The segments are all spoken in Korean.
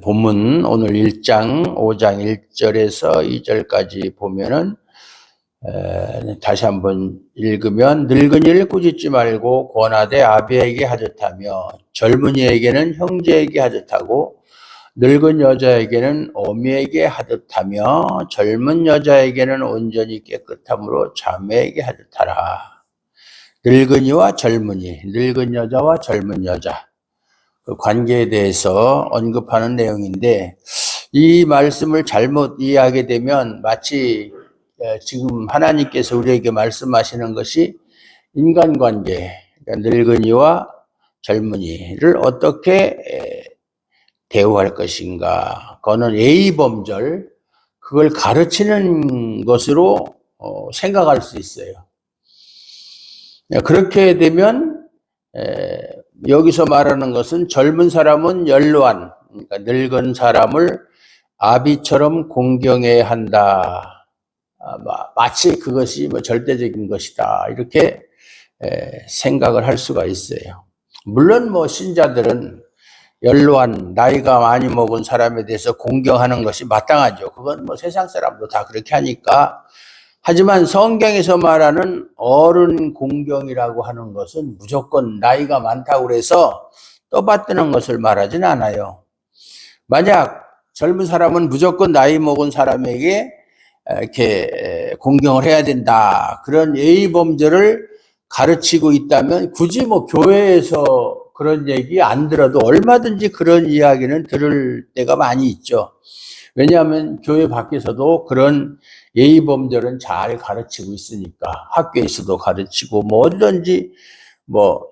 본문 오늘 1장 5장 1절에서 2절까지 보면은 다시 한번 읽으면 늙은이를 꾸짖지 말고 권하되 아비에게 하듯하며 젊은이에게는 형제에게 하듯하고 늙은 여자에게는 어미에게 하듯하며 젊은 여자에게는 온전히 깨끗함으로 자매에게 하듯하라. 늙은이와 젊은이, 늙은 여자와 젊은 여자 그 관계에 대해서 언급하는 내용인데, 이 말씀을 잘못 이해하게 되면 마치 지금 하나님께서 우리에게 말씀하시는 것이 인간관계, 그러니까 늙은이와 젊은이를 어떻게 대우할 것인가, 그거는 예의범절, 그걸 가르치는 것으로 생각할 수 있어요. 그렇게 되면 여기서 말하는 것은 젊은 사람은 연로한, 그러니까 늙은 사람을 아비처럼 공경해야 한다. 마치 그것이 절대적인 것이다. 이렇게 생각을 할 수가 있어요. 물론 신자들은 연로한, 나이가 많이 먹은 사람에 대해서 공경하는 것이 마땅하죠. 그건 세상 사람도 다 그렇게 하니까. 하지만 성경에서 말하는 어른 공경이라고 하는 것은 무조건 나이가 많다고 해서 떠받드는 것을 말하진 않아요. 만약 젊은 사람은 무조건 나이 먹은 사람에게 이렇게 공경을 해야 된다, 그런 예의범절을 가르치고 있다면 굳이 교회에서 그런 얘기 안 들어도 얼마든지 그런 이야기는 들을 때가 많이 있죠. 왜냐하면 교회 밖에서도 그런 예의범절은 잘 가르치고 있으니까, 학교에서도 가르치고 어디든지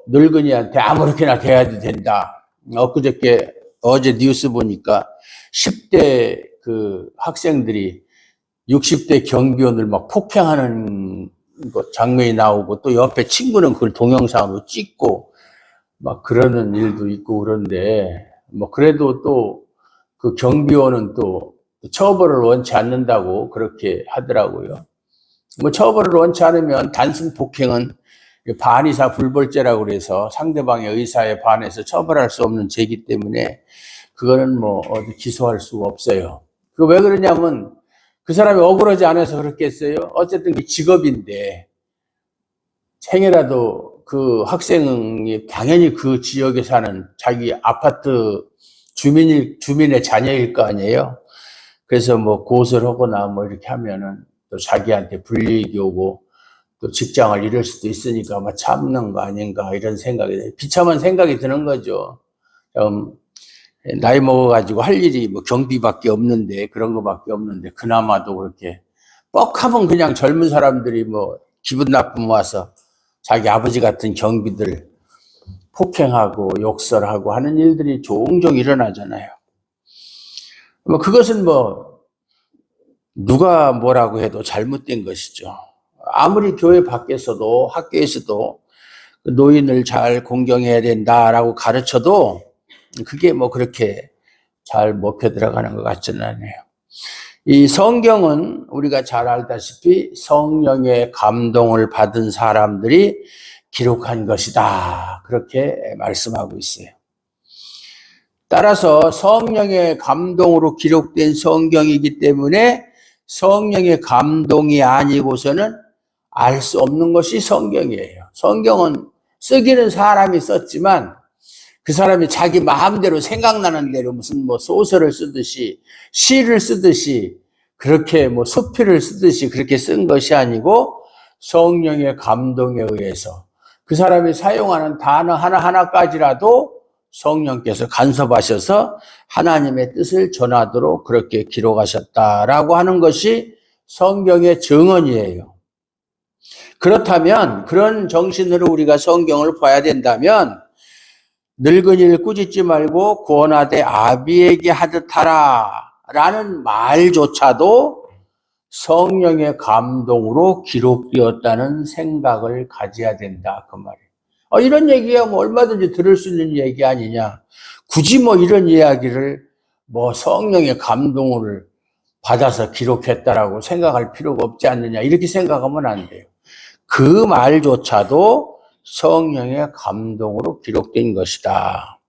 늙은이한테 아무렇게나 대해도 된다. 어제 뉴스 보니까 10대 그 학생들이 60대 경비원을 폭행하는 장면이 나오고, 또 옆에 친구는 그걸 동영상으로 찍고 그러는 일도 있고, 그런데 그래도 또 그 경비원은 또 처벌을 원치 않는다고 그렇게 하더라고요. 처벌을 원치 않으면 단순 폭행은 반의사 불벌죄라고 그래서 상대방의 의사에 반해서 처벌할 수 없는 죄이기 때문에 그거는 어디 기소할 수가 없어요. 그 왜 그러냐면 그 사람이 억울하지 않아서 그렇겠어요? 어쨌든 직업인데, 행여라도 그 학생이 당연히 그 지역에 사는 자기 아파트 주민의 자녀일 거 아니에요? 그래서 고소를 하거나 이렇게 하면은 또 자기한테 불이익이 오고 또 직장을 잃을 수도 있으니까 참는 거 아닌가, 이런 생각이, 비참한 생각이 드는 거죠. 나이 먹어가지고 할 일이 경비밖에 없는데, 그런 거밖에 없는데, 그나마도 그렇게 뻑하면 그냥 젊은 사람들이 기분 나쁨 와서 자기 아버지 같은 경비들 폭행하고 욕설하고 하는 일들이 종종 일어나잖아요. 그것은 누가 뭐라고 해도 잘못된 것이죠. 아무리 교회 밖에서도 학교에서도 노인을 잘 공경해야 된다라고 가르쳐도 그게 그렇게 잘 먹혀 들어가는 것 같지는 않아요. 이 성경은 우리가 잘 알다시피 성령의 감동을 받은 사람들이 기록한 것이다, 그렇게 말씀하고 있어요. 따라서 성령의 감동으로 기록된 성경이기 때문에 성령의 감동이 아니고서는 알 수 없는 것이 성경이에요. 성경은 쓰기는 사람이 썼지만 그 사람이 자기 마음대로 생각나는 대로 무슨 소설을 쓰듯이, 시를 쓰듯이, 그렇게 수필을 쓰듯이 그렇게 쓴 것이 아니고, 성령의 감동에 의해서 그 사람이 사용하는 단어 하나하나까지라도 성령께서 간섭하셔서 하나님의 뜻을 전하도록 그렇게 기록하셨다라고 하는 것이 성경의 증언이에요. 그렇다면, 그런 정신으로 우리가 성경을 봐야 된다면, 늙은이를 꾸짖지 말고 권하되 아비에게 하듯하라 라는 말조차도 성령의 감동으로 기록되었다는 생각을 가져야 된다, 그 말이에요. 이런 얘기야 얼마든지 들을 수 있는 얘기 아니냐. 굳이 이런 이야기를 성령의 감동을 받아서 기록했다라고 생각할 필요가 없지 않느냐, 이렇게 생각하면 안 돼요. 그 말조차도 성령의 감동으로 기록된 것이다.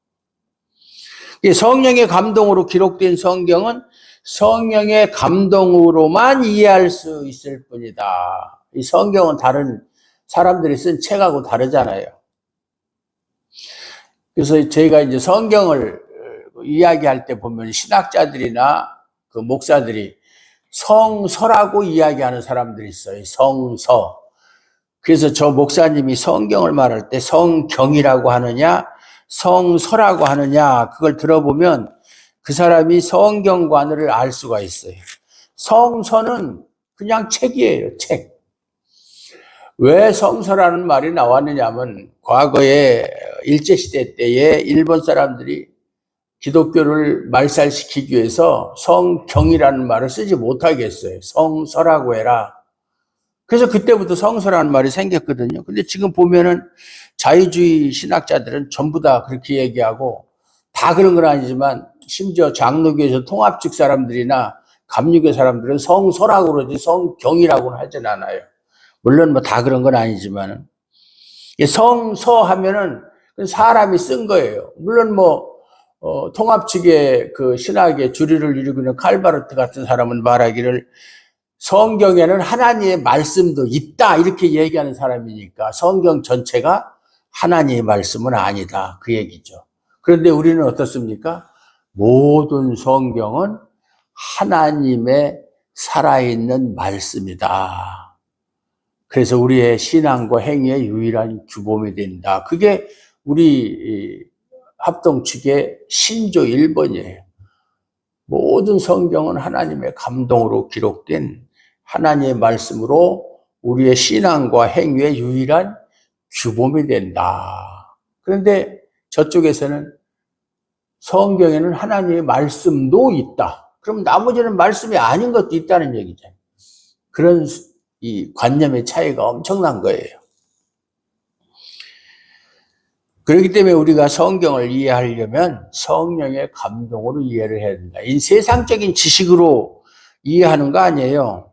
이 성령의 감동으로 기록된 성경은 성령의 감동으로만 이해할 수 있을 뿐이다. 이 성경은 다른 사람들이 쓴 책하고 다르잖아요. 그래서 저희가 이제 성경을 이야기할 때 보면 신학자들이나 그 목사들이 성서라고 이야기하는 사람들이 있어요. 성서. 그래서 저 목사님이 성경을 말할 때 성경이라고 하느냐, 성서라고 하느냐, 그걸 들어보면 그 사람이 성경관을 알 수가 있어요. 성서는 그냥 책이에요, 책. 왜 성서라는 말이 나왔느냐면 과거에 일제시대 때에 일본 사람들이 기독교를 말살시키기 위해서 성경이라는 말을 쓰지 못하게 했어요. 성서라고 해라. 그래서 그때부터 성서라는 말이 생겼거든요. 근데 지금 보면은 자유주의 신학자들은 전부 다 그렇게 얘기하고, 다 그런 건 아니지만 심지어 장로교에서 통합측 사람들이나 감리교 사람들은 성서라고 그러지 성경이라고는 하진 않아요. 물론 뭐 다 그런 건 아니지만은. 성서 하면은 사람이 쓴 거예요. 물론 뭐 통합 측의 그 신학의 주류를 이루고 있는 칼바르트 같은 사람은 말하기를 성경에는 하나님의 말씀도 있다 이렇게 얘기하는 사람이니까 성경 전체가 하나님의 말씀은 아니다 그 얘기죠. 그런데 우리는 어떻습니까? 모든 성경은 하나님의 살아있는 말씀이다. 그래서 우리의 신앙과 행위의 유일한 규범이 된다. 그게 우리 합동 측의 신조 1번이에요. 모든 성경은 하나님의 감동으로 기록된 하나님의 말씀으로 우리의 신앙과 행위의 유일한 규범이 된다. 그런데 저쪽에서는 성경에는 하나님의 말씀도 있다. 그럼 나머지는 말씀이 아닌 것도 있다는 얘기죠. 그런 이 관념의 차이가 엄청난 거예요. 그렇기 때문에 우리가 성경을 이해하려면 성령의 감동으로 이해를 해야 된다. 이 세상적인 지식으로 이해하는 거 아니에요.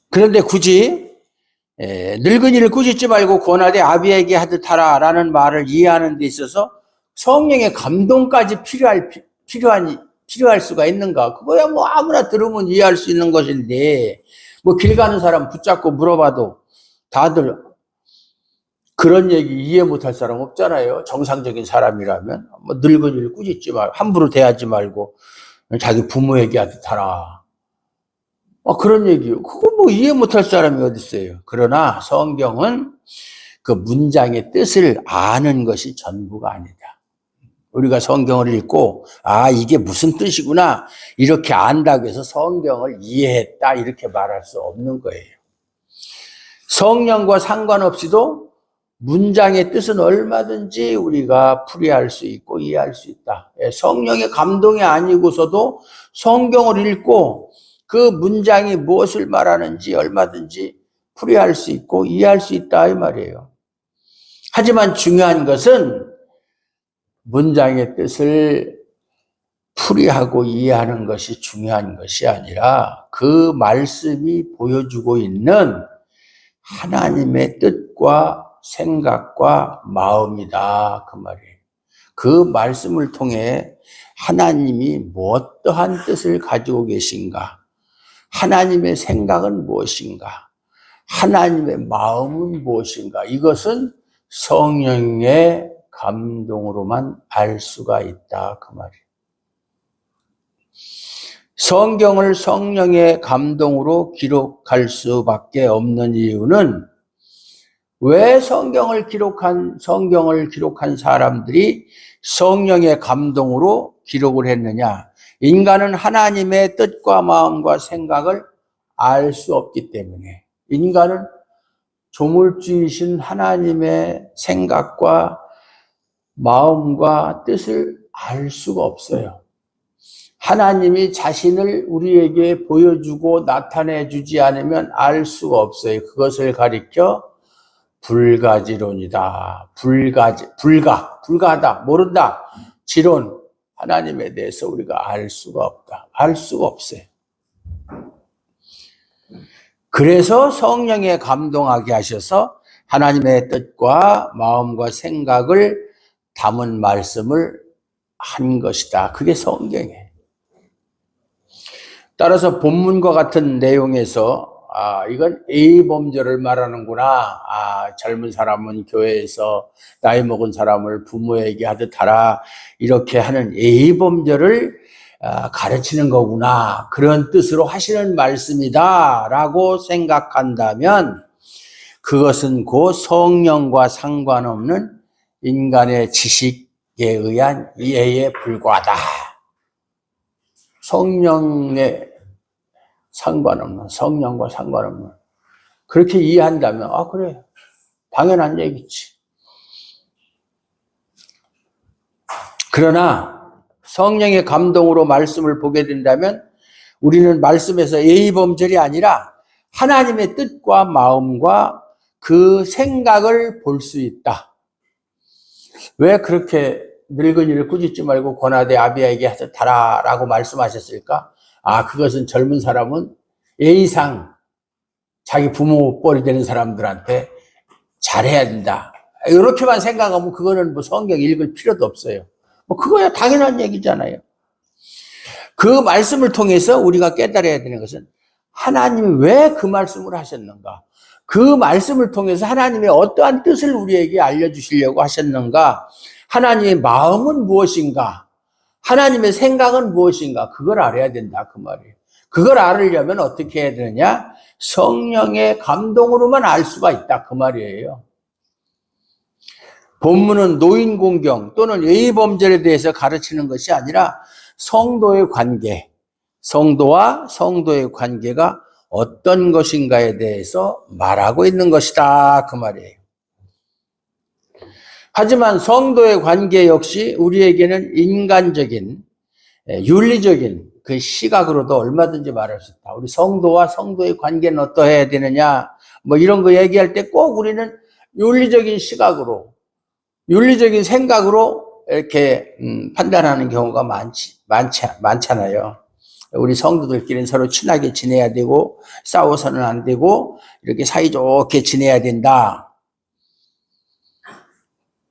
그런데 굳이 늙은이를 꾸짖지 말고 권하되 아비에게 하듯 하라 라는 말을 이해하는 데 있어서 성령의 감동까지 필요할 수가 있는가? 그거야 뭐 아무나 들으면 이해할 수 있는 것인데, 뭐 길 가는 사람 붙잡고 물어봐도 다들 그런 얘기 이해 못할 사람 없잖아요. 정상적인 사람이라면. 뭐 늙은이를 꾸짖지 말고 함부로 대하지 말고 자기 부모에게 하듯 하라. 그런 얘기요. 그거 뭐 이해 못할 사람이 어디 있어요. 그러나 성경은 그 문장의 뜻을 아는 것이 전부가 아니다. 우리가 성경을 읽고 이게 무슨 뜻이구나 이렇게 안다고 해서 성경을 이해했다 이렇게 말할 수 없는 거예요. 성령과 상관없이도 문장의 뜻은 얼마든지 우리가 풀이할 수 있고 이해할 수 있다. 성령의 감동이 아니고서도 성경을 읽고 그 문장이 무엇을 말하는지 얼마든지 풀이할 수 있고 이해할 수 있다 이 말이에요. 하지만 중요한 것은 문장의 뜻을 풀이하고 이해하는 것이 중요한 것이 아니라 그 말씀이 보여주고 있는 하나님의 뜻과 생각과 마음이다 그 말이에요. 그 말씀을 통해 하나님이 뭐 어떠한 뜻을 가지고 계신가, 하나님의 생각은 무엇인가, 하나님의 마음은 무엇인가, 이것은 성령의 감동으로만 알 수가 있다 그 말이에요. 성경을 성령의 감동으로 기록할 수밖에 없는 이유는 왜 성경을 기록한 사람들이 성령의 감동으로 기록을 했느냐? 인간은 하나님의 뜻과 마음과 생각을 알 수 없기 때문에, 인간은 조물주이신 하나님의 생각과 마음과 뜻을 알 수가 없어요. 하나님이 자신을 우리에게 보여주고 나타내 주지 않으면 알 수가 없어요. 그것을 가리켜 불가지론이다. 불가하다, 모른다. 지론, 하나님에 대해서 우리가 알 수가 없다. 알 수가 없어요. 그래서 성령에 감동하게 하셔서 하나님의 뜻과 마음과 생각을 담은 말씀을 한 것이다. 그게 성경이에요. 따라서 본문과 같은 내용에서 이건 A 범죄를 말하는구나. 젊은 사람은 교회에서 나이 먹은 사람을 부모에게 하듯 하라. 이렇게 하는 A 범죄를 가르치는 거구나. 그런 뜻으로 하시는 말씀이다. 라고 생각한다면 그것은 곧 성령과 상관없는 인간의 지식에 의한 이해에 불과하다. 성령과 상관없는 그렇게 이해한다면 그래 당연한 얘기지. 그러나 성령의 감동으로 말씀을 보게 된다면 우리는 말씀에서 예의범절이 아니라 하나님의 뜻과 마음과 그 생각을 볼 수 있다. 왜 그렇게 늙은이를 꾸짖지 말고 권하되 아비에게 하라 라고 말씀하셨을까? 그것은 젊은 사람은 예의상 자기 부모 뻘이 되는 사람들한테 잘해야 된다. 이렇게만 생각하면 그거는 뭐 성경 읽을 필요도 없어요. 그거야 당연한 얘기잖아요. 그 말씀을 통해서 우리가 깨달아야 되는 것은 하나님이 왜 그 말씀을 하셨는가? 그 말씀을 통해서 하나님의 어떠한 뜻을 우리에게 알려주시려고 하셨는가? 하나님의 마음은 무엇인가? 하나님의 생각은 무엇인가? 그걸 알아야 된다 그 말이에요. 그걸 알으려면 어떻게 해야 되느냐? 성령의 감동으로만 알 수가 있다 그 말이에요. 본문은 노인 공경 또는 예의범절에 대해서 가르치는 것이 아니라 성도의 관계, 성도와 성도의 관계가 어떤 것인가에 대해서 말하고 있는 것이다 그 말이에요. 하지만 성도의 관계 역시 우리에게는 인간적인, 윤리적인 그 시각으로도 얼마든지 말할 수 있다. 우리 성도와 성도의 관계는 어떠해야 되느냐, 뭐 이런 거 얘기할 때 꼭 우리는 윤리적인 시각으로, 윤리적인 생각으로 이렇게 판단하는 경우가 많잖아요. 우리 성도들끼리는 서로 친하게 지내야 되고 싸워서는 안 되고 이렇게 사이좋게 지내야 된다.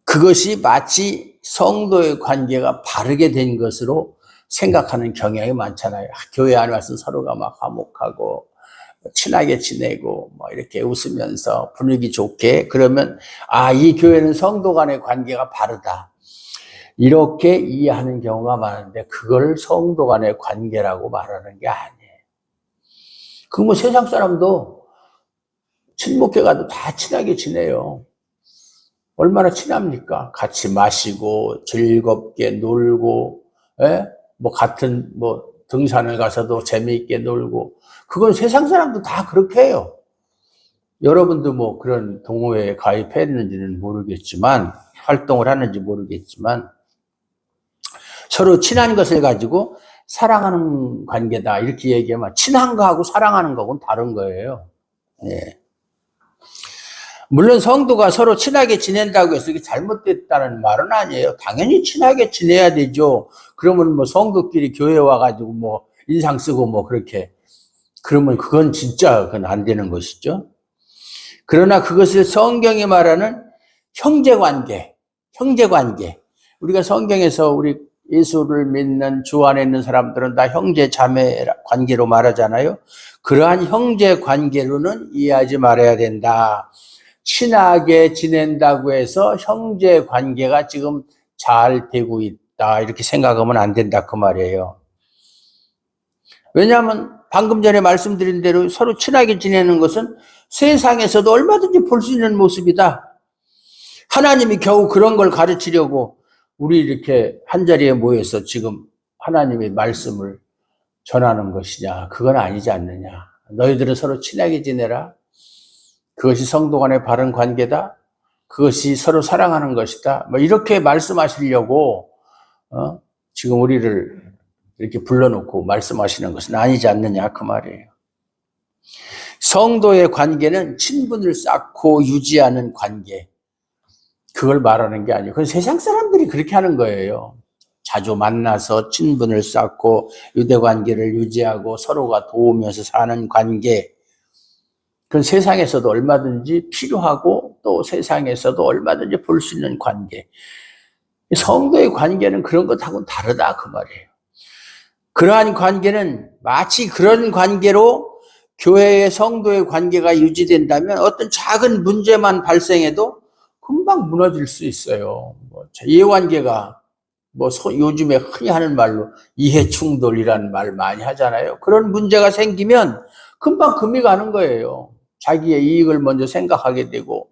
그것이 마치 성도의 관계가 바르게 된 것으로 생각하는 경향이 많잖아요. 교회 안에 와서 서로가 막 화목하고 친하게 지내고 뭐 이렇게 웃으면서 분위기 좋게 그러면 이 교회는 성도 간의 관계가 바르다. 이렇게 이해하는 경우가 많은데 그걸 성도 간의 관계라고 말하는 게 아니에요. 그 뭐 세상 사람도 친목회 가도 다 친하게 지내요. 얼마나 친합니까? 같이 마시고 즐겁게 놀고, 뭐 같은 뭐 등산을 가서도 재미있게 놀고, 그건 세상 사람도 다 그렇게 해요. 여러분도 뭐 그런 동호회에 가입했는지는 모르겠지만, 활동을 하는지 모르겠지만, 서로 친한 것을 가지고 사랑하는 관계다 이렇게 얘기하면 친한 거하고 사랑하는 거하고는 다른 거예요. 예. 물론 성도가 서로 친하게 지낸다고 해서 이게 잘못됐다는 말은 아니에요. 당연히 친하게 지내야 되죠. 그러면 뭐 성도끼리 교회 와가지고 뭐 인상 쓰고 뭐 그렇게 그러면 그건 진짜 그건 안 되는 것이죠. 그러나 그것을 성경이 말하는 형제관계. 우리가 성경에서 우리 예수를 믿는 주 안에 있는 사람들은 다 형제 자매 관계로 말하잖아요. 그러한 형제 관계로는 이해하지 말아야 된다. 친하게 지낸다고 해서 형제 관계가 지금 잘 되고 있다 이렇게 생각하면 안 된다 그 말이에요. 왜냐하면 방금 전에 말씀드린 대로 서로 친하게 지내는 것은 세상에서도 얼마든지 볼 수 있는 모습이다. 하나님이 겨우 그런 걸 가르치려고 우리 이렇게 한자리에 모여서 지금 하나님의 말씀을 전하는 것이냐? 그건 아니지 않느냐. 너희들은 서로 친하게 지내라. 그것이 성도 간의 바른 관계다. 그것이 서로 사랑하는 것이다. 뭐 이렇게 말씀하시려고 지금 우리를 이렇게 불러놓고 말씀하시는 것은 아니지 않느냐 그 말이에요. 성도의 관계는 친분을 쌓고 유지하는 관계. 그걸 말하는 게 아니에요. 그건 세상 사람들이 그렇게 하는 거예요. 자주 만나서 친분을 쌓고 유대관계를 유지하고 서로가 도우면서 사는 관계. 그건 세상에서도 얼마든지 필요하고 또 세상에서도 얼마든지 볼 수 있는 관계. 성도의 관계는 그런 것하고는 다르다 그 말이에요. 그러한 관계는 마치 그런 관계로 교회의 성도의 관계가 유지된다면 어떤 작은 문제만 발생해도 금방 무너질 수 있어요. 이해관계가 요즘에 흔히 하는 말로 이해충돌이라는 말 많이 하잖아요. 그런 문제가 생기면 금방 금이 가는 거예요. 자기의 이익을 먼저 생각하게 되고,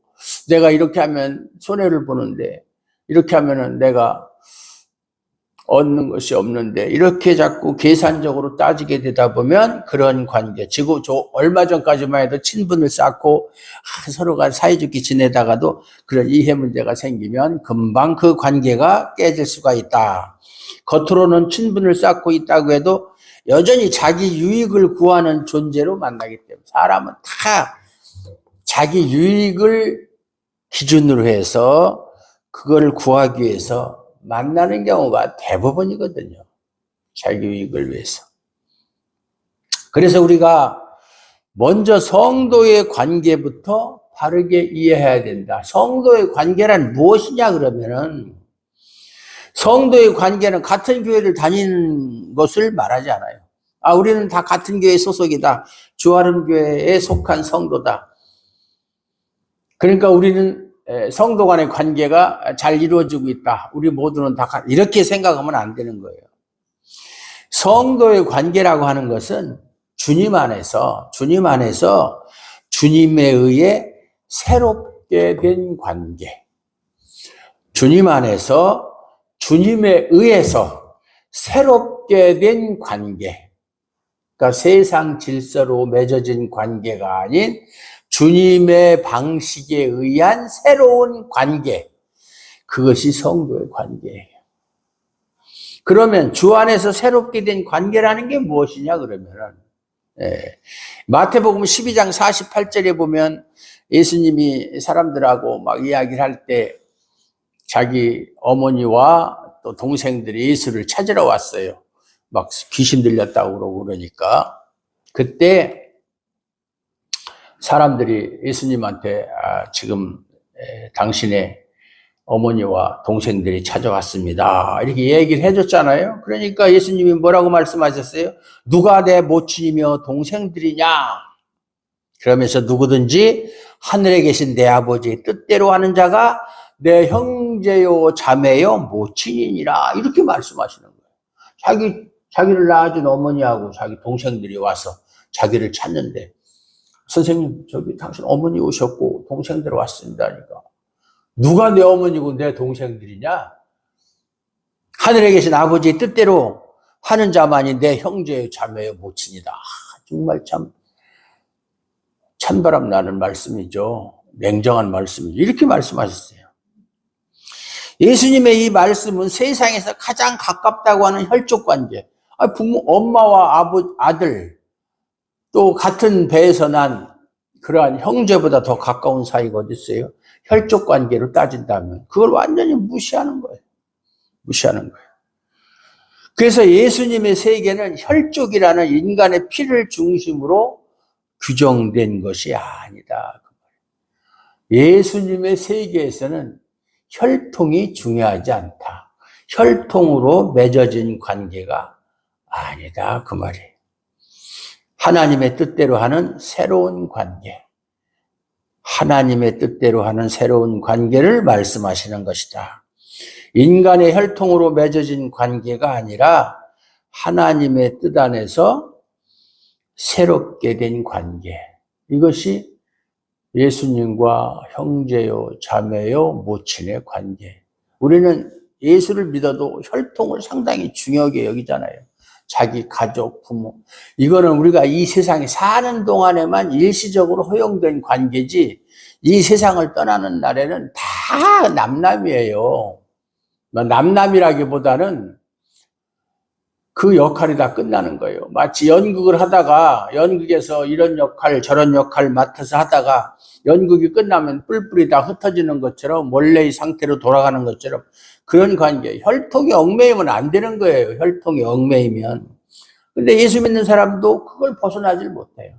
내가 이렇게 하면 손해를 보는데, 이렇게 하면은 내가 얻는 것이 없는데, 이렇게 자꾸 계산적으로 따지게 되다 보면 그런 관계, 얼마 전까지만 해도 친분을 쌓고 서로가 사이좋게 지내다가도 그런 이해 문제가 생기면 금방 그 관계가 깨질 수가 있다. 겉으로는 친분을 쌓고 있다고 해도 여전히 자기 유익을 구하는 존재로 만나기 때문에, 사람은 다 자기 유익을 기준으로 해서 그걸 구하기 위해서 만나는 경우가 대부분이거든요. 자기 유익을 위해서. 그래서 우리가 먼저 성도의 관계부터 바르게 이해해야 된다. 성도의 관계란 무엇이냐 그러면은, 성도의 관계는 같은 교회를 다니는 것을 말하지 않아요. 우리는 다 같은 교회 소속이다. 주하름 교회에 속한 성도다. 그러니까 우리는 성도 간의 관계가 잘 이루어지고 있다. 우리 모두는 다 이렇게 생각하면 안 되는 거예요. 성도의 관계라고 하는 것은 주님 안에서 주님에 의해 새롭게 된 관계. 주님 안에서 주님에 의해서 새롭게 된 관계. 그러니까 세상 질서로 맺어진 관계가 아닌 주님의 방식에 의한 새로운 관계, 그것이 성도의 관계예요. 그러면 주 안에서 새롭게 된 관계라는 게 무엇이냐 그러면은, 마태복음 12장 48절에 보면 예수님이 사람들하고 막 이야기를 할 때 자기 어머니와 또 동생들이 예수를 찾으러 왔어요. 막 귀신 들렸다고 그러고 그러니까 그때 사람들이 예수님한테 지금 당신의 어머니와 동생들이 찾아왔습니다. 이렇게 얘기를 해줬잖아요. 그러니까 예수님이 뭐라고 말씀하셨어요? 누가 내 모친이며 동생들이냐? 그러면서 누구든지 하늘에 계신 내 아버지의 뜻대로 하는 자가 내 형제요 자매요 모친이니라. 이렇게 말씀하시는 거예요. 자기를 낳아준 어머니하고 자기 동생들이 와서 자기를 찾는데, 선생님, 저기 당신 어머니 오셨고 동생들 왔습니다. 그러니까 누가 내 어머니고 내 동생들이냐? 하늘에 계신 아버지의 뜻대로 하는 자만이 내 형제요 자매요 모친이다. 정말 참 찬바람 나는 말씀이죠. 냉정한 말씀이죠. 이렇게 말씀하셨어요. 예수님의 이 말씀은 세상에서 가장 가깝다고 하는 혈족 관계, 부모, 엄마와 아들, 또 같은 배에서 난 그러한 형제보다 더 가까운 사이가 어디 있어요? 혈족 관계로 따진다면 그걸 완전히 무시하는 거예요. 무시하는 거예요. 그래서 예수님의 세계는 혈족이라는 인간의 피를 중심으로 규정된 것이 아니다. 예수님의 세계에서는 혈통이 중요하지 않다. 혈통으로 맺어진 관계가 아니다. 그 말이에요. 하나님의 뜻대로 하는 새로운 관계. 하나님의 뜻대로 하는 새로운 관계를 말씀하시는 것이다. 인간의 혈통으로 맺어진 관계가 아니라 하나님의 뜻 안에서 새롭게 된 관계. 이것이 예수님과 형제요, 자매요, 모친의 관계. 우리는 예수를 믿어도 혈통을 상당히 중요하게 여기잖아요. 자기 가족, 부모. 이거는 우리가 이 세상에 사는 동안에만 일시적으로 허용된 관계지, 이 세상을 떠나는 날에는 다 남남이에요. 남남이라기보다는 그 역할이 다 끝나는 거예요. 마치 연극을 하다가 연극에서 이런 역할 저런 역할 맡아서 하다가 연극이 끝나면 뿔뿔이 다 흩어지는 것처럼, 원래의 상태로 돌아가는 것처럼 그런 관계. 혈통이 얽매이면 안 되는 거예요. 혈통이 얽매이면. 근데 예수 믿는 사람도 그걸 벗어나질 못해요.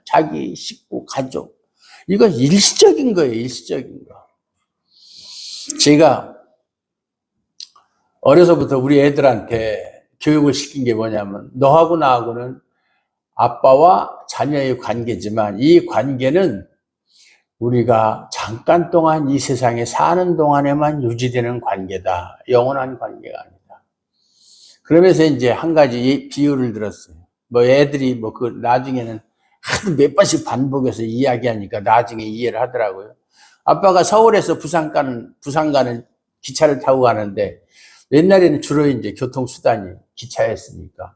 자기 식구, 가족. 이건 일시적인 거예요. 일시적인 거. 제가 어려서부터 우리 애들한테 교육을 시킨 게 뭐냐면 너하고 나하고는 아빠와 자녀의 관계지만 이 관계는 우리가 잠깐 동안 이 세상에 사는 동안에만 유지되는 관계다. 영원한 관계가 아니다. 그러면서 이제 한 가지 비유를 들었어요. 뭐 애들이 뭐 그 나중에는 하도 몇 번씩 반복해서 이야기하니까 나중에 이해를 하더라고요. 아빠가 서울에서 부산 가는 기차를 타고 가는데 옛날에는 주로 이제 교통수단이 기차였으니까.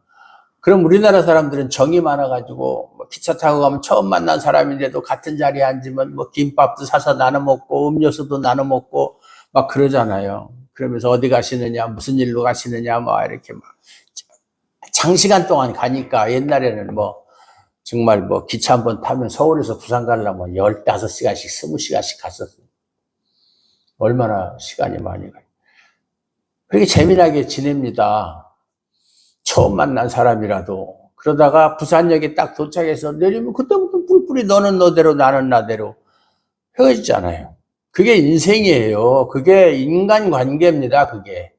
그럼 우리나라 사람들은 정이 많아가지고 뭐 기차 타고 가면 처음 만난 사람인데도 같은 자리에 앉으면 뭐 김밥도 사서 나눠 먹고 음료수도 나눠 먹고 막 그러잖아요. 그러면서 어디 가시느냐, 무슨 일로 가시느냐, 막 이렇게 막 장시간 동안 가니까 옛날에는 뭐 정말 뭐 기차 한 번 타면 서울에서 부산 가려면 15시간씩, 20시간씩 갔었어요. 얼마나 시간이 많이 가요. 그렇게 재미나게 지냅니다. 처음 만난 사람이라도. 그러다가 부산역에 딱 도착해서 내리면 그때부터 뿔뿔이 너는 너대로 나는 나대로 헤어지잖아요. 그게 인생이에요. 그게 인간관계입니다. 그게.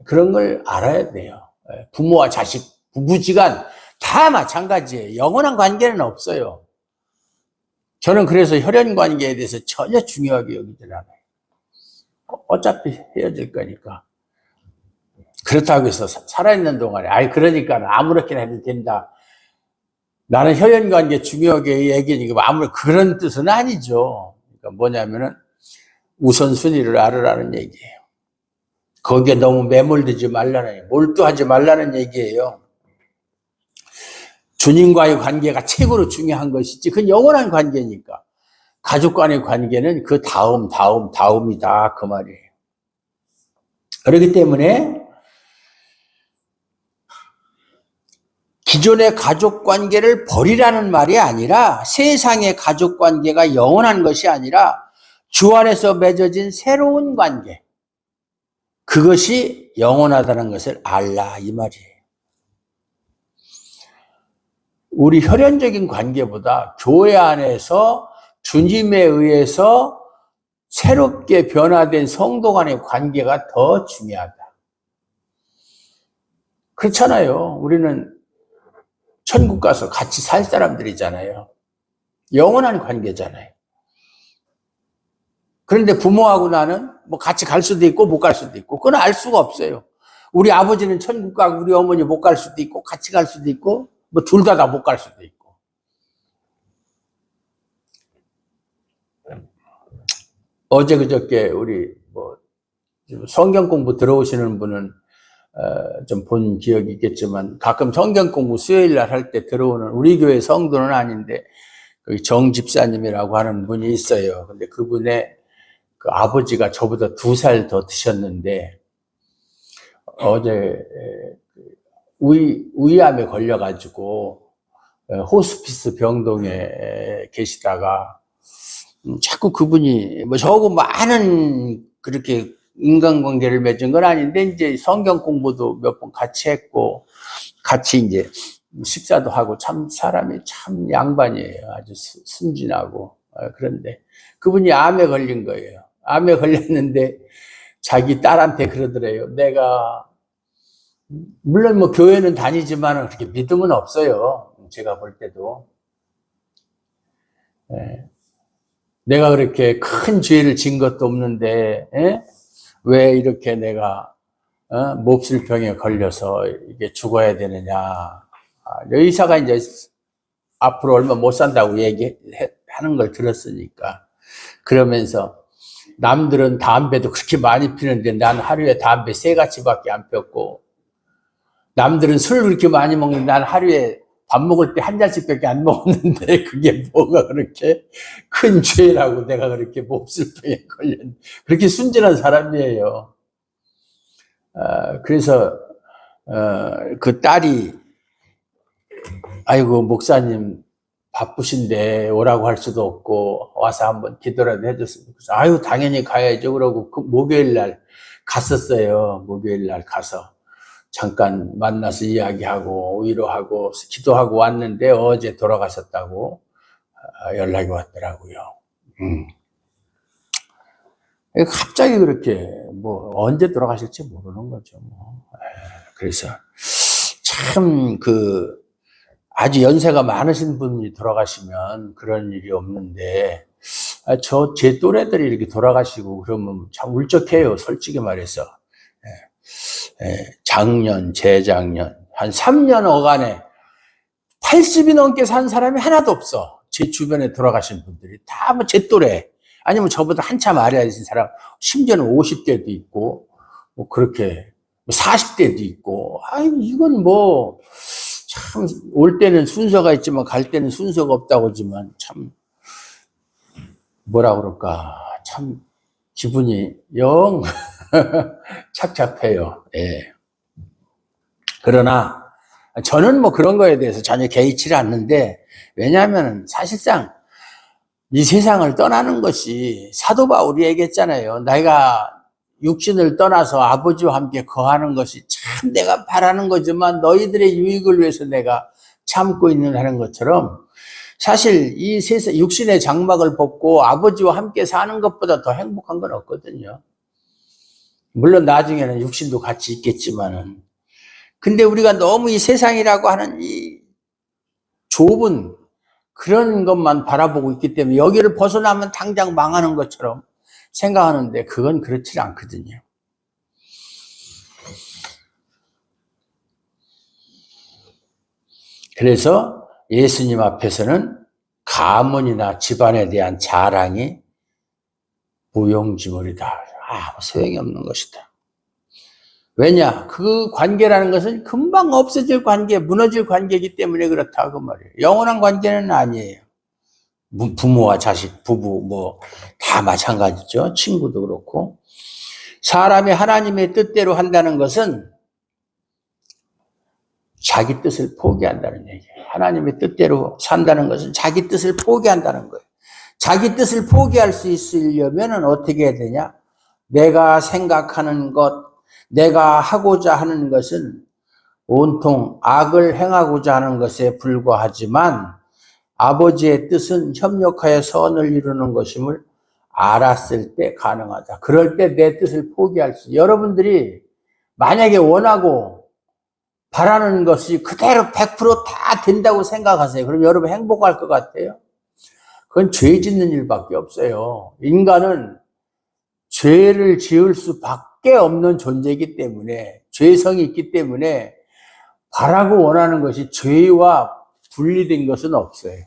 그런 걸 알아야 돼요. 부모와 자식, 부부지간 다 마찬가지예요. 영원한 관계는 없어요. 저는 그래서 혈연관계에 대해서 전혀 중요하게 여기질 않아요. 어차피 헤어질 거니까. 그렇다고 해서 살아있는 동안에 그러니까 아무렇게나 해도 된다. 나는 혈연관계 중요하게 얘기하니까 아무리 그런 뜻은 아니죠. 그러니까 뭐냐면은 우선순위를 알으라는 얘기예요. 거기에 너무 매몰되지 말라는, 몰두하지 말라는 얘기예요. 주님과의 관계가 최고로 중요한 것이지 그건 영원한 관계니까. 가족 간의 관계는 그 다음이다 그 말이에요. 그렇기 때문에 기존의 가족 관계를 버리라는 말이 아니라 세상의 가족 관계가 영원한 것이 아니라 주 안에서 맺어진 새로운 관계, 그것이 영원하다는 것을 알라 이 말이에요. 우리 혈연적인 관계보다 교회 안에서 주님에 의해서 새롭게 변화된 성도 간의 관계가 더 중요하다. 그렇잖아요. 우리는 천국 가서 같이 살 사람들이잖아요. 영원한 관계잖아요. 그런데 부모하고 나는 뭐 같이 갈 수도 있고 못 갈 수도 있고 그건 알 수가 없어요. 우리 아버지는 천국 가고 우리 어머니 못 갈 수도 있고 같이 갈 수도 있고 뭐 둘 다 못 갈 수도 있고. 어제 그저께 우리 뭐 성경 공부 들어오시는 분은 좀 본 기억이 있겠지만 가끔 성경 공부 수요일 날 할 때 들어오는 우리 교회 성도는 아닌데 정 집사님이라고 하는 분이 있어요. 근데 그분의 그 아버지가 저보다 2살 더 드셨는데 어제 위암에 걸려가지고 호스피스 병동에 계시다가 자꾸 그분이 뭐 저하고 많은 그렇게 인간관계를 맺은 건 아닌데 이제 성경 공부도 몇 번 같이 했고 같이 이제 식사도 하고 참 사람이 참 양반이에요. 아주 순진하고. 그런데 그분이 암에 걸린 거예요. 암에 걸렸는데 자기 딸한테 그러더래요. 내가 물론 뭐 교회는 다니지만 그렇게 믿음은 없어요. 제가 볼 때도. 내가 그렇게 큰 죄를 진 것도 없는데 왜 이렇게 내가 몹쓸 병에 걸려서 이게 죽어야 되느냐. 의사가 이제 앞으로 얼마 못 산다고 얘기하는 걸 들었으니까. 그러면서 남들은 담배도 그렇게 많이 피는데 난 하루에 담배 3가지밖에 안 폈고, 남들은 술 그렇게 많이 먹는데 난 하루에 밥 먹을 때 1잔씩밖에 안 먹었는데 그게 뭐가 그렇게 큰 죄라고 내가 그렇게 몹쓸 병에 걸렸는데. 그렇게 순진한 사람이에요. 그래서 그 딸이 아이고 목사님 바쁘신데 오라고 할 수도 없고 와서 한번 기도라도 해줬으면 좋겠어. 아유 당연히 가야죠. 그러고 그 목요일 날 갔었어요. 목요일 날 가서 잠깐 만나서 이야기하고 위로하고 기도하고 왔는데 어제 돌아가셨다고 연락이 왔더라고요. 갑자기 그렇게 뭐 언제 돌아가실지 모르는 거죠. 뭐. 그래서 참 아주 연세가 많으신 분이 돌아가시면 그런 일이 없는데 제 또래들이 이렇게 돌아가시고 그러면 참 울적해요. 솔직히 말해서. 작년, 재작년 한 3년 어간에 80이 넘게 산 사람이 하나도 없어. 제 주변에 돌아가신 분들이 다 뭐 제 또래 아니면 저보다 한참 아래에 계신 사람, 심지어는 50대도 있고 뭐 그렇게 40대도 있고. 이건 뭐 참 올 때는 순서가 있지만 갈 때는 순서가 없다고 하지만 참 뭐라 그럴까, 참 기분이 영 착잡해요. 예. 그러나 저는 뭐 그런 거에 대해서 전혀 개의치를 않는데, 왜냐하면 사실상 이 세상을 떠나는 것이 사도 바울이 얘기했잖아요. 내가 육신을 떠나서 아버지와 함께 거하는 것이 참 내가 바라는 거지만 너희들의 유익을 위해서 내가 참고 있는 하는 것처럼, 사실 이 세상 육신의 장막을 벗고 아버지와 함께 사는 것보다 더 행복한 건 없거든요. 물론 나중에는 육신도 같이 있겠지만은. 근데 우리가 너무 이 세상이라고 하는 이 좁은 그런 것만 바라보고 있기 때문에 여기를 벗어나면 당장 망하는 것처럼 생각하는데 그건 그렇지 않거든요. 그래서 예수님 앞에서는 가문이나 집안에 대한 자랑이 무용지물이다. 아무 소용이 없는 것이다. 왜냐? 그 관계라는 것은 금방 없어질 관계, 무너질 관계이기 때문에 그렇다 그 말이에요. 영원한 관계는 아니에요. 부모와 자식, 부부 뭐 다 마찬가지죠. 친구도 그렇고. 사람이 하나님의 뜻대로 한다는 것은 자기 뜻을 포기한다는 얘기예요. 하나님의 뜻대로 산다는 것은 자기 뜻을 포기한다는 거예요. 자기 뜻을 포기할 수 있으려면 어떻게 해야 되냐? 내가 생각하는 것, 내가 하고자 하는 것은 온통 악을 행하고자 하는 것에 불과하지만 아버지의 뜻은 협력하여 선을 이루는 것임을 알았을 때 가능하다. 그럴 때 내 뜻을 포기할 수. 여러분들이 만약에 원하고 바라는 것이 그대로 100%다 된다고 생각하세요. 그럼 여러분 행복할 것 같아요? 그건 죄 짓는 일밖에 없어요. 인간은 죄를 지을 수밖에 없는 존재이기 때문에, 죄성이 있기 때문에 바라고 원하는 것이 죄와 분리된 것은 없어요.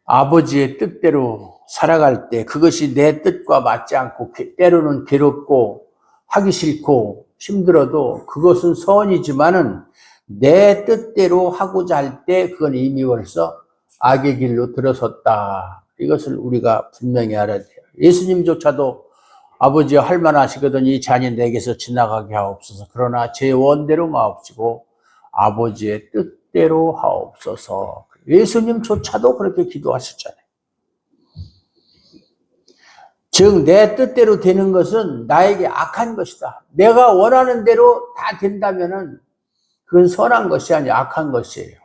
아버지의 뜻대로 살아갈 때 그것이 내 뜻과 맞지 않고 때로는 괴롭고 하기 싫고 힘들어도 그것은 선이지만은 내 뜻대로 하고자 할 때 그건 이미 벌써 악의 길로 들어섰다. 이것을 우리가 분명히 알아야 돼요. 예수님조차도 아버지여 할만하시거든 이 잔이 내게서 지나가게 하옵소서. 그러나 제 원대로 마옵시고 아버지의 뜻대로 하옵소서. 예수님조차도 그렇게 기도하셨잖아요. 즉 내 뜻대로 되는 것은 나에게 악한 것이다. 내가 원하는 대로 다 된다면은 그건 선한 것이 아니라 악한 것이에요.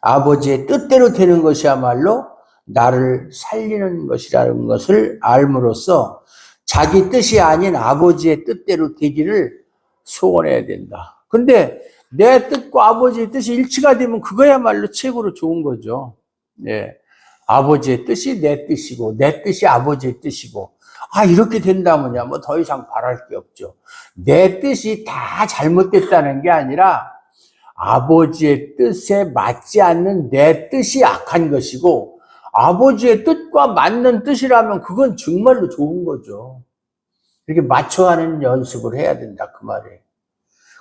아버지의 뜻대로 되는 것이야말로 나를 살리는 것이라는 것을 알므로써 자기 뜻이 아닌 아버지의 뜻대로 되기를 소원해야 된다. 근데 내 뜻과 아버지의 뜻이 일치가 되면 그거야말로 최고로 좋은 거죠. 예. 아버지의 뜻이 내 뜻이고 내 뜻이 아버지의 뜻이고, 이렇게 된다면야 뭐 더 이상 바랄 게 없죠. 내 뜻이 다 잘못됐다는 게 아니라 아버지의 뜻에 맞지 않는 내 뜻이 악한 것이고, 아버지의 뜻과 맞는 뜻이라면 그건 정말로 좋은 거죠. 이렇게 맞춰가는 연습을 해야 된다 그 말이에요.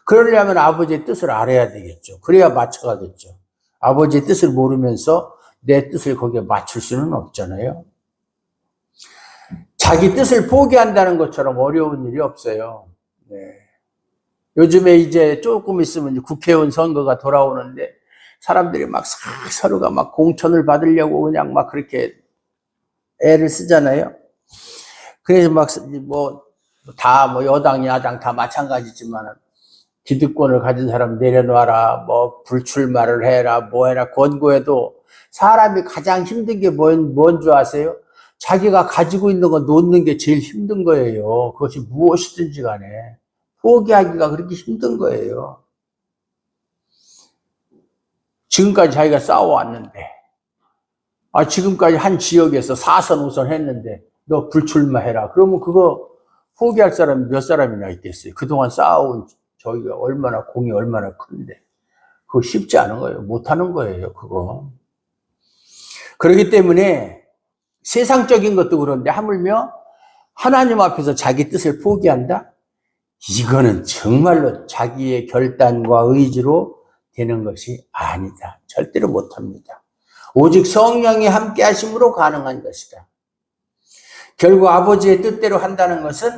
그러려면 아버지의 뜻을 알아야 되겠죠. 그래야 맞춰가겠죠. 아버지의 뜻을 모르면서 내 뜻을 거기에 맞출 수는 없잖아요. 자기 뜻을 포기한다는 것처럼 어려운 일이 없어요. 네. 요즘에 이제 조금 있으면 국회의원 선거가 돌아오는데 사람들이 막 서로가 막 공천을 받으려고 그냥 막 그렇게 애를 쓰잖아요. 그래서 막 다 여당 야당 다 마찬가지지만 기득권을 가진 사람 내려놔라, 뭐 불출마를 해라, 뭐 해라 권고해도 사람이 가장 힘든 게 뭔 줄 아세요? 자기가 가지고 있는 거 놓는 게 제일 힘든 거예요. 그것이 무엇이든지 간에. 포기하기가 그렇게 힘든 거예요. 지금까지 자기가 싸워왔는데, 지금까지 한 지역에서 4선 5선 했는데, 너 불출마해라. 그러면 그거 포기할 사람이 몇 사람이나 있겠어요. 그동안 쌓아온 저희가 얼마나, 공이 얼마나 큰데. 그거 쉽지 않은 거예요. 못하는 거예요, 그거. 그렇기 때문에 세상적인 것도 그런데 하물며 하나님 앞에서 자기 뜻을 포기한다? 이거는 정말로 자기의 결단과 의지로 되는 것이 아니다. 절대로 못합니다. 오직 성령이 함께 하심으로 가능한 것이다. 결국 아버지의 뜻대로 한다는 것은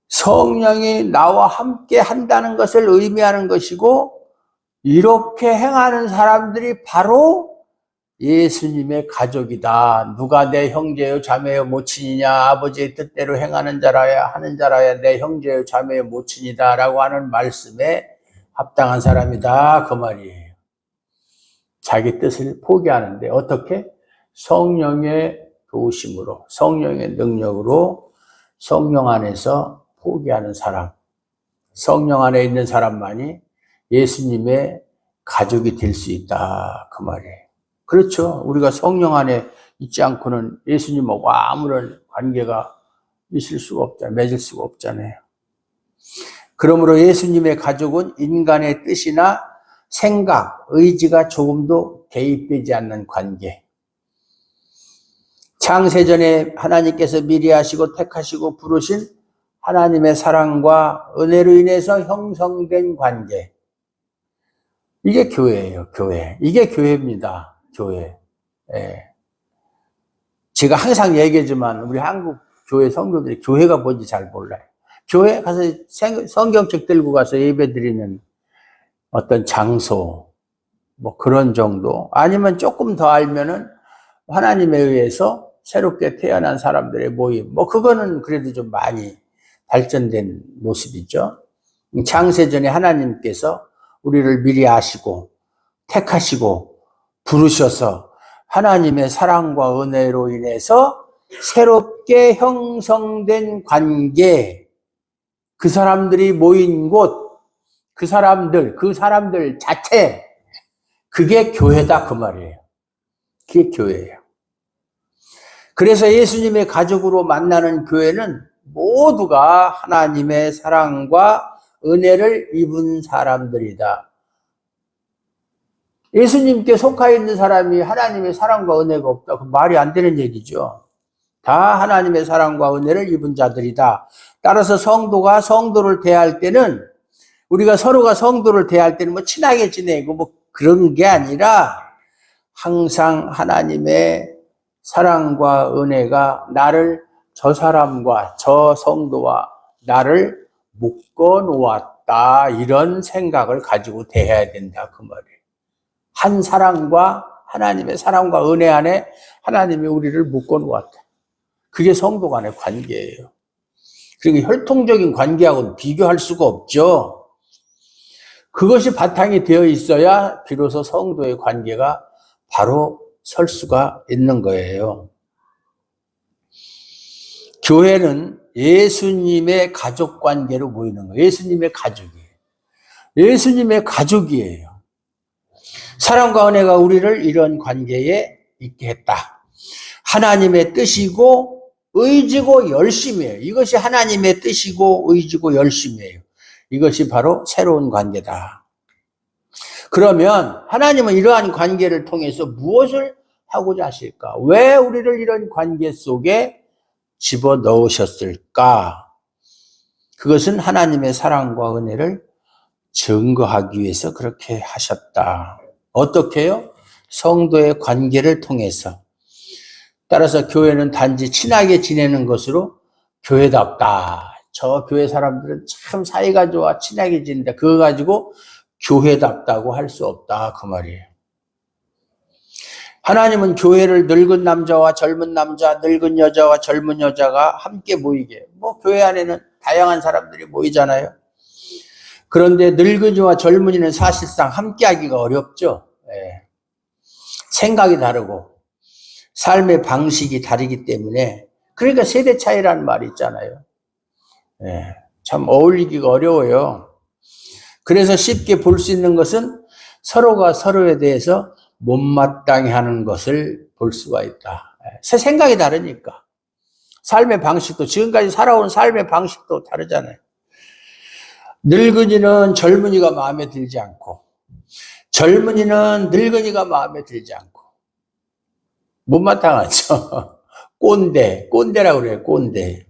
성령이 나와 함께 한다는 것을 의미하는 것이고, 이렇게 행하는 사람들이 바로 예수님의 가족이다. 누가 내 형제요 자매요 모친이냐, 아버지의 뜻대로 행하는 자라야 하는 자라야 내 형제요 자매요 모친이다 라고 하는 말씀에 합당한 사람이다, 그 말이에요. 자기 뜻을 포기하는데 어떻게? 성령의 도우심으로, 성령의 능력으로, 성령 안에서 포기하는 사람, 성령 안에 있는 사람만이 예수님의 가족이 될 수 있다, 그 말이에요. 그렇죠. 우리가 성령 안에 있지 않고는 예수님하고 아무런 관계가 있을 수가 없잖아요. 맺을 수가 없잖아요. 그러므로 예수님의 가족은 인간의 뜻이나 생각, 의지가 조금도 개입되지 않는 관계. 창세전에 하나님께서 미리 하시고 택하시고 부르신 하나님의 사랑과 은혜로 인해서 형성된 관계. 이게 교회예요, 교회. 이게 교회입니다, 교회. 예. 제가 항상 얘기하지만 우리 한국 교회 성도들이 교회가 뭔지 잘 몰라요. 교회 가서 성경책 들고 가서 예배 드리는 어떤 장소, 뭐 그런 정도. 아니면 조금 더 알면은 하나님에 의해서 새롭게 태어난 사람들의 모임. 뭐 그거는 그래도 좀 많이 발전된 모습이죠. 창세전에 하나님께서 우리를 미리 아시고 택하시고 부르셔서 하나님의 사랑과 은혜로 인해서 새롭게 형성된 관계, 그 사람들이 모인 곳, 그 사람들 자체, 그게 교회다, 그 말이에요. 그게 교회예요. 그래서 예수님의 가족으로 만나는 교회는 모두가 하나님의 사랑과 은혜를 입은 사람들이다. 예수님께 속해 있는 사람이 하나님의 사랑과 은혜가 없다. 그 말이 안 되는 얘기죠. 다 하나님의 사랑과 은혜를 입은 자들이다. 따라서 성도가 성도를 대할 때는, 우리가 서로가 성도를 대할 때는 뭐 친하게 지내고 뭐 그런 게 아니라 항상 하나님의 사랑과 은혜가 나를, 저 사람과 저 성도와 나를 묶어 놓았다, 이런 생각을 가지고 대해야 된다, 그 말이에요. 한 사랑과, 하나님의 사랑과 은혜 안에 하나님이 우리를 묶어 놓았다. 그게 성도 간의 관계예요. 그리고 혈통적인 관계하고는 비교할 수가 없죠. 그것이 바탕이 되어 있어야 비로소 성도의 관계가 바로 설 수가 있는 거예요. 교회는 예수님의 가족 관계로 모이는 거예요. 예수님의 가족이에요. 예수님의 가족이에요. 사랑과 은혜가 우리를 이런 관계에 있게 했다. 하나님의 뜻이고 의지고 열심이에요. 이것이 하나님의 뜻이고 의지고 열심이에요. 이것이 바로 새로운 관계다. 그러면 하나님은 이러한 관계를 통해서 무엇을 하고자 하실까? 왜 우리를 이런 관계 속에 집어넣으셨을까? 그것은 하나님의 사랑과 은혜를 증거하기 위해서 그렇게 하셨다. 어떻게요? 성도의 관계를 통해서. 따라서 교회는 단지 친하게 지내는 것으로 교회답다. 저 교회 사람들은 참 사이가 좋아, 친하게 지낸다. 그거 가지고 교회답다고 할 수 없다, 그 말이에요. 하나님은 교회를 늙은 남자와 젊은 남자, 늙은 여자와 젊은 여자가 함께 모이게. 뭐 교회 안에는 다양한 사람들이 모이잖아요. 그런데 늙은이와 젊은이는 사실상 함께 하기가 어렵죠. 예. 생각이 다르고 삶의 방식이 다르기 때문에, 그러니까 세대 차이라는 말이 있잖아요. 예, 참 어울리기가 어려워요. 그래서 쉽게 볼 수 있는 것은 서로가 서로에 대해서 못마땅해 하는 것을 볼 수가 있다. 새 생각이 다르니까. 삶의 방식도, 지금까지 살아온 삶의 방식도 다르잖아요. 늙은이는 젊은이가 마음에 들지 않고, 젊은이는 늙은이가 마음에 들지 않고, 못마땅하죠. 꼰대라고 그래요, 꼰대.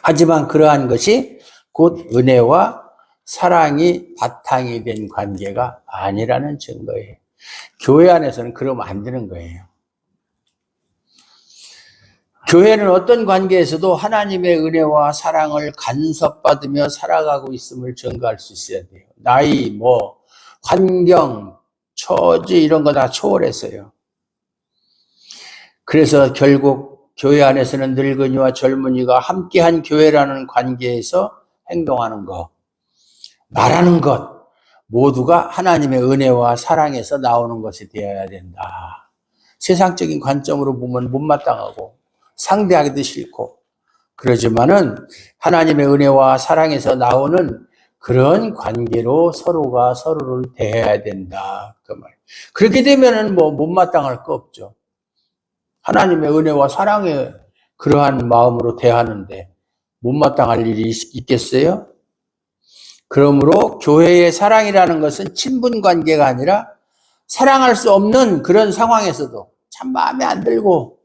하지만 그러한 것이 곧 은혜와 사랑이 바탕이 된 관계가 아니라는 증거예요. 교회 안에서는 그러면 안 되는 거예요. 교회는 어떤 관계에서도 하나님의 은혜와 사랑을 간섭받으며 살아가고 있음을 증거할 수 있어야 돼요. 나이, 환경, 처지 이런 거 다 초월했어요. 그래서 결국 교회 안에서는 늙은이와 젊은이가 함께한 교회라는 관계에서 행동하는 것, 말하는 것 모두가 하나님의 은혜와 사랑에서 나오는 것이 되어야 된다. 세상적인 관점으로 보면 못마땅하고 상대하기도 싫고, 그러지만은 하나님의 은혜와 사랑에서 나오는 그런 관계로 서로가 서로를 대해야 된다. 그 말. 그렇게 되면은 못마땅할 거 없죠. 하나님의 은혜와 사랑에 그러한 마음으로 대하는데 못마땅할 일이 있겠어요? 그러므로 교회의 사랑이라는 것은 친분 관계가 아니라 사랑할 수 없는 그런 상황에서도 참 마음에 안 들고,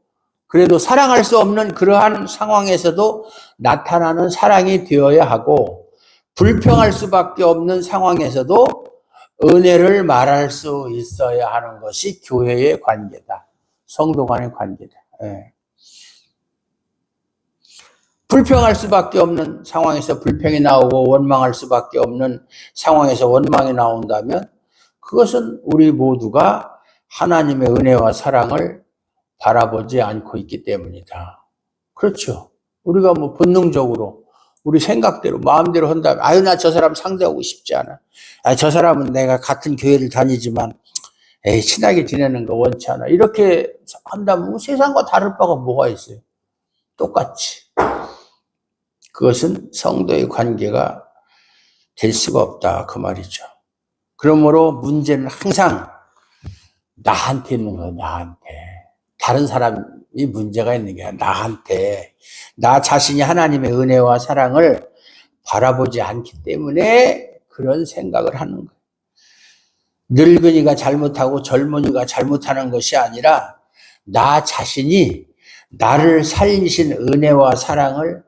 그래도 사랑할 수 없는 그러한 상황에서도 나타나는 사랑이 되어야 하고, 불평할 수밖에 없는 상황에서도 은혜를 말할 수 있어야 하는 것이 교회의 관계다. 성도 간의 관계다. 예. 불평할 수밖에 없는 상황에서 불평이 나오고 원망할 수밖에 없는 상황에서 원망이 나온다면 그것은 우리 모두가 하나님의 은혜와 사랑을 바라보지 않고 있기 때문이다. 그렇죠. 우리가 본능적으로 우리 생각대로 마음대로 한다면, 나 저 사람 상대하고 싶지 않아. 저 사람은 내가 같은 교회를 다니지만 친하게 지내는 거 원치 않아. 이렇게 한다면 세상과 다를 바가 뭐가 있어요? 똑같이. 그것은 성도의 관계가 될 수가 없다. 그 말이죠. 그러므로 문제는 항상 나한테 있는 거예요. 나한테. 다른 사람이 문제가 있는 게 아니라 나한테. 나 자신이 하나님의 은혜와 사랑을 바라보지 않기 때문에 그런 생각을 하는 거예요. 늙은이가 잘못하고 젊은이가 잘못하는 것이 아니라 나 자신이 나를 살리신 은혜와 사랑을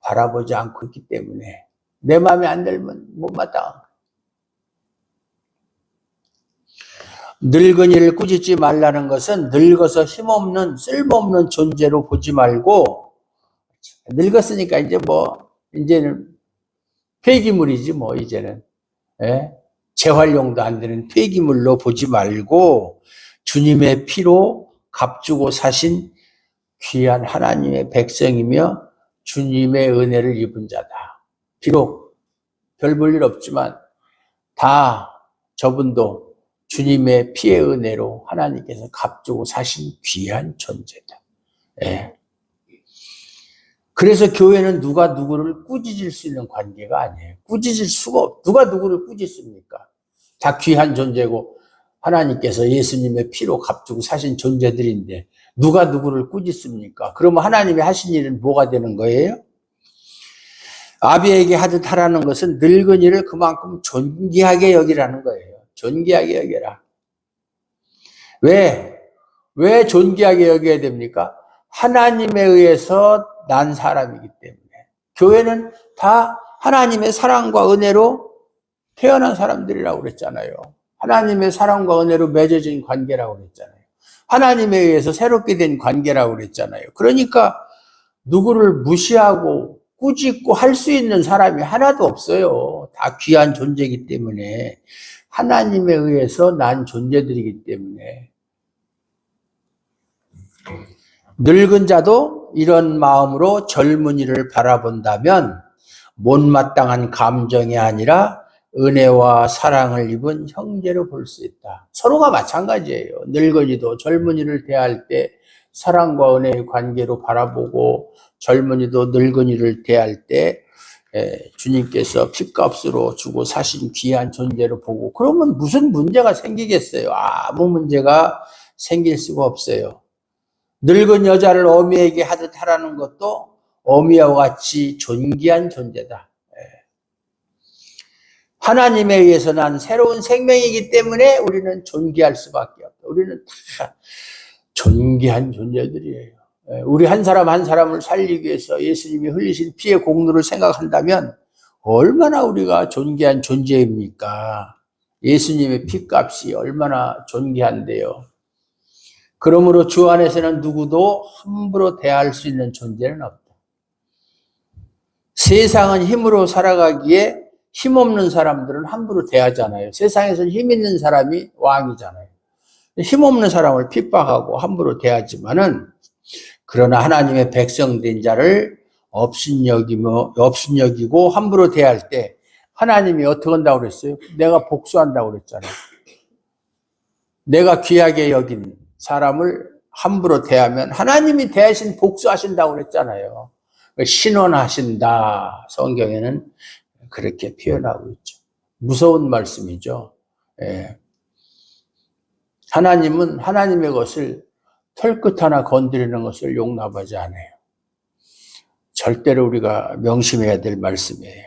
바라보지 않고 있기 때문에 내 마음에 안 들면 못마땅한 거예요. 늙은이를 꾸짖지 말라는 것은 늙어서 힘없는 쓸모없는 존재로 보지 말고, 늙었으니까 이제는 폐기물이지 이제는. 예? 재활용도 안 되는 폐기물로 보지 말고 주님의 피로 값주고 사신 귀한 하나님의 백성이며 주님의 은혜를 입은 자다. 비록 별 볼 일 없지만 다 저분도 주님의 피의 은혜로 하나님께서 값주고 사신 귀한 존재다. 예. 그래서 교회는 누가 누구를 꾸짖을 수 있는 관계가 아니에요. 꾸짖을 수가 없어. 누가 누구를 꾸짖습니까? 다 귀한 존재고 하나님께서 예수님의 피로 값주고 사신 존재들인데 누가 누구를 꾸짖습니까? 그러면 하나님이 하신 일은 뭐가 되는 거예요? 아비에게 하듯 하라는 것은 늙은이를 그만큼 존귀하게 여기라는 거예요. 존귀하게 여겨라. 왜 존귀하게 여겨야 됩니까? 하나님에 의해서 난 사람이기 때문에. 교회는 다 하나님의 사랑과 은혜로 태어난 사람들이라고 그랬잖아요. 하나님의 사랑과 은혜로 맺어진 관계라고 그랬잖아요. 하나님에 의해서 새롭게 된 관계라고 그랬잖아요. 그러니까 누구를 무시하고 꾸짖고 할 수 있는 사람이 하나도 없어요. 다 귀한 존재이기 때문에. 하나님에 의해서 난 존재들이기 때문에. 늙은 자도 이런 마음으로 젊은이를 바라본다면 못마땅한 감정이 아니라 은혜와 사랑을 입은 형제로 볼 수 있다. 서로가 마찬가지예요. 늙은이도 젊은이를 대할 때 사랑과 은혜의 관계로 바라보고 젊은이도 늙은이를 대할 때 주님께서 핏값으로 주고 사신 귀한 존재로 보고 그러면 무슨 문제가 생기겠어요? 아무 문제가 생길 수가 없어요. 늙은 여자를 어미에게 하듯 하라는 것도 어미와 같이 존귀한 존재다. 하나님에 의해서 난 새로운 생명이기 때문에 우리는 존귀할 수밖에 없다. 우리는 다 존귀한 존재들이에요. 우리 한 사람 한 사람을 살리기 위해서 예수님이 흘리신 피의 공로를 생각한다면 얼마나 우리가 존귀한 존재입니까? 예수님의 피값이 얼마나 존귀한데요. 그러므로 주 안에서는 누구도 함부로 대할 수 있는 존재는 없다. 세상은 힘으로 살아가기에 힘없는 사람들은 함부로 대하잖아요. 세상에서는 힘 있는 사람이 왕이잖아요. 힘없는 사람을 핍박하고 함부로 대하지만은 그러나 하나님의 백성된 자를 업신여기고 함부로 대할 때 하나님이 어떻게 한다고 그랬어요? 내가 복수한다고 그랬잖아요. 내가 귀하게 여긴 사람을 함부로 대하면 하나님이 대신 복수하신다고 그랬잖아요. 신원하신다. 성경에는 그렇게 표현하고 있죠. 무서운 말씀이죠. 하나님은 하나님의 것을 털끝 하나 건드리는 것을 용납하지 않아요. 절대로 우리가 명심해야 될 말씀이에요.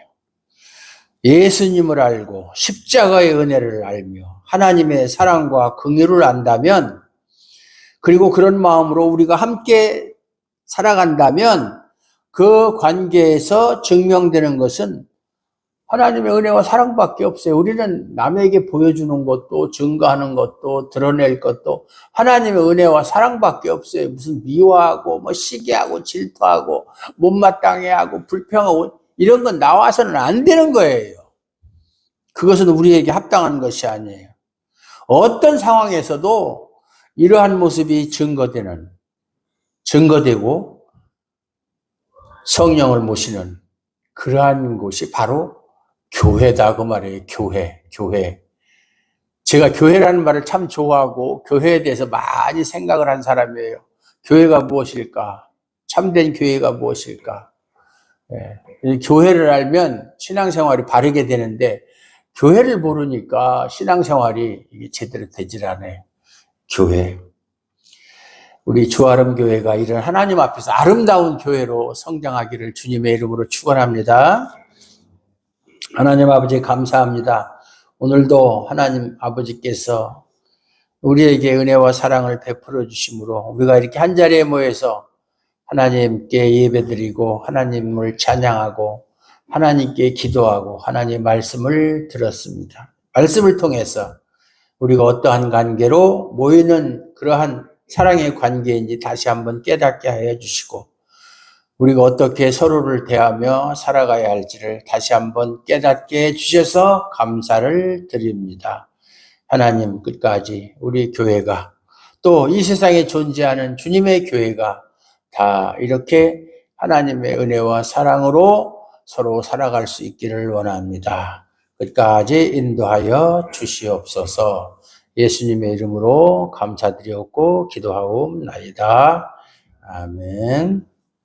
예수님을 알고 십자가의 은혜를 알며 하나님의 사랑과 긍휼을 안다면 그리고 그런 마음으로 우리가 함께 살아간다면 그 관계에서 증명되는 것은 하나님의 은혜와 사랑밖에 없어요. 우리는 남에게 보여주는 것도 증거하는 것도 드러낼 것도 하나님의 은혜와 사랑밖에 없어요. 무슨 미워하고 뭐 시기하고 질투하고 못마땅해하고 불평하고 이런 건 나와서는 안 되는 거예요. 그것은 우리에게 합당한 것이 아니에요. 어떤 상황에서도 이러한 모습이 증거되고 성령을 모시는 그러한 곳이 바로 교회다 그 말이에요. 교회. 제가 교회라는 말을 참 좋아하고 교회에 대해서 많이 생각을 한 사람이에요. 교회가 무엇일까? 참된 교회가 무엇일까? 교회를 알면 신앙생활이 바르게 되는데 교회를 모르니까 신앙생활이 제대로 되질 않아요. 교회. 우리 주아름교회가 이런 하나님 앞에서 아름다운 교회로 성장하기를 주님의 이름으로 축원합니다. 하나님 아버지 감사합니다. 오늘도 하나님 아버지께서 우리에게 은혜와 사랑을 베풀어 주심으로 우리가 이렇게 한자리에 모여서 하나님께 예배드리고 하나님을 찬양하고 하나님께 기도하고 하나님의 말씀을 들었습니다. 말씀을 통해서 우리가 어떠한 관계로 모이는 그러한 사랑의 관계인지 다시 한번 깨닫게 하여 주시고 우리가 어떻게 서로를 대하며 살아가야 할지를 다시 한번 깨닫게 해주셔서 감사를 드립니다. 하나님 끝까지 우리 교회가 또 이 세상에 존재하는 주님의 교회가 다 이렇게 하나님의 은혜와 사랑으로 서로 살아갈 수 있기를 원합니다. 끝까지 인도하여 주시옵소서. 예수님의 이름으로 감사드렸고 기도하옵나이다. 아멘.